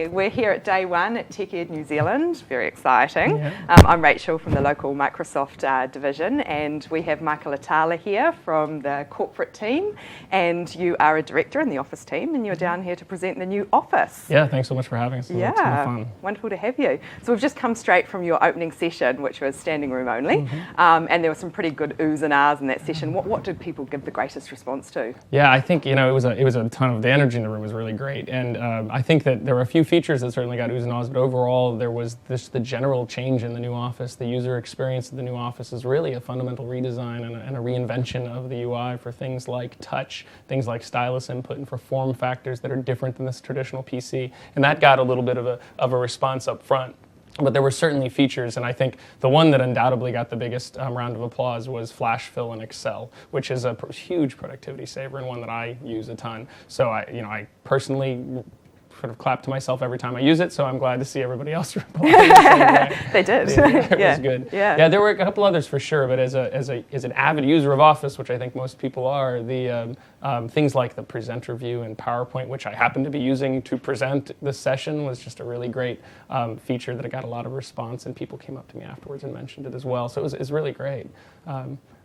We're here at day one at TechEd New Zealand, very exciting. Yeah. I'm Rachel from the local Microsoft division, and we have Michael Atalla here from the corporate team, and you are a director in the office team, and you're down here to present the new office. Yeah, thanks so much for having us. It's been fun. Wonderful to have you. So we've just come straight from your opening session, which was standing room only, and there were some pretty good oohs and ahs in that session. What did people give the greatest response to? Yeah, I think it was a ton of, the energy in the room was really great, and I think that there were a few features that certainly got oohs and ahs, but overall there was the general change in the new office. The user experience of the new office is really a fundamental redesign and a reinvention of the UI for things like touch, things like stylus input, and for form factors that are different than this traditional PC. And that got a little bit of a response up front. But there were certainly features, and I think the one that undoubtedly got the biggest round of applause was Flash Fill in Excel, which is a huge productivity saver and one that I use a ton. So I personally sort of clap to myself every time I use it, so I'm glad to see everybody else reply the same way. They did. It was good. Yeah, there were a couple others for sure, but as an avid user of Office, which I think most people are, the things like the presenter view in PowerPoint, which I happen to be using to present this session, was just a really great feature that got a lot of response, and people came up to me afterwards and mentioned it as well. So it was really great.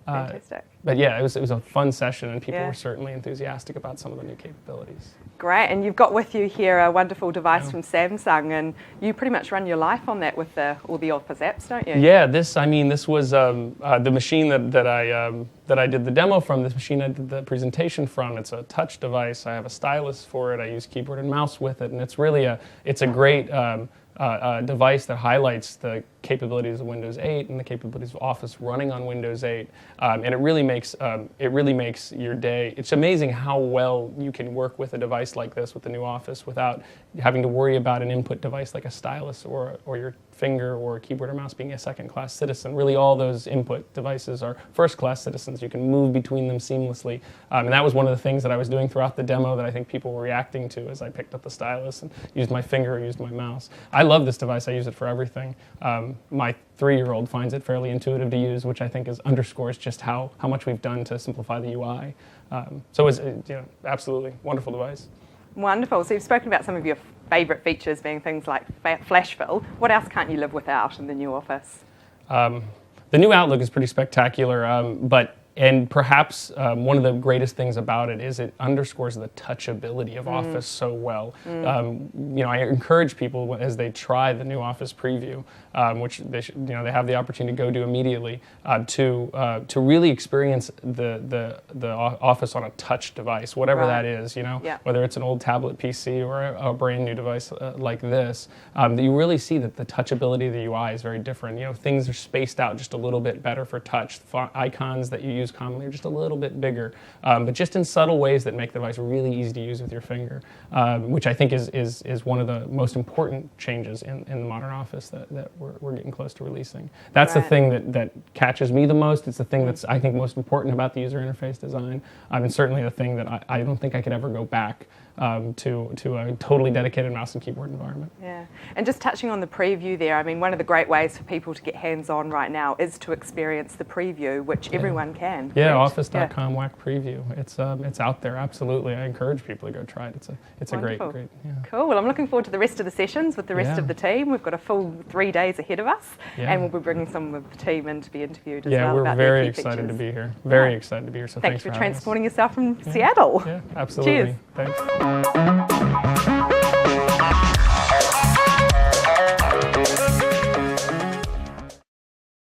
Fantastic. But yeah, it was a fun session, and people were certainly enthusiastic about some of the new capabilities. Great, and you've got with you here a wonderful device from Samsung, and you pretty much run your life on that with all the Office apps, don't you? Yeah, this was the machine that I did the demo from. This machine I did the presentation from. It's a touch device. I have a stylus for it. I use keyboard and mouse with it, and it's really a great device that highlights the capabilities of Windows 8 and the capabilities of Office running on Windows 8, and it really makes your day. It's amazing how well you can work with a device like this with the new Office without having to worry about an input device like a stylus or your finger or keyboard or mouse being a second-class citizen. Really, all those input devices are first-class citizens. You can move between them seamlessly, and that was one of the things that I was doing throughout the demo that I think people were reacting to as I picked up the stylus and used my finger or used my mouse. I love this device. I use it for everything. My 3-year-old finds it fairly intuitive to use, which I think underscores just how much we've done to simplify the UI. So it was absolutely wonderful device. Wonderful. So you've spoken about some of your favourite features being things like Flash Fill. What else can't you live without in the new Office? The new Outlook is pretty spectacular, and perhaps one of the greatest things about it is it underscores the touchability of Office so well. I encourage people as they try the new Office preview, which they have the opportunity to go do immediately, to really experience the Office on a touch device, whatever that is. Whether it's an old tablet PC or a brand new device like this, you really see that the touchability of the UI is very different. Things are spaced out just a little bit better for touch. Icons that you use commonly are just a little bit bigger, but just in subtle ways that make the device really easy to use with your finger, which I think is one of the most important changes in the modern Office that we're getting close to releasing. That's the thing that catches me the most. It's the thing that's, I think, most important about the user interface design, and certainly the thing that I don't think I could ever go back to a totally dedicated mouse and keyboard environment. Yeah, and just touching on the preview there, I mean, one of the great ways for people to get hands-on right now is to experience the preview, which everyone can. Yeah, office.com WAC preview. It's out there, absolutely. I encourage people to go try it. It's Wonderful. a great. Yeah. Cool. Well, I'm looking forward to the rest of the sessions with the rest of the team. We've got a full 3 days ahead of us, and we'll be bringing some of the team in to be interviewed as well. Yeah, we're about very their key excited features. to be here. Very excited to be here. So thanks for transporting us. yourself from Seattle. Yeah, absolutely. Cheers. Thanks.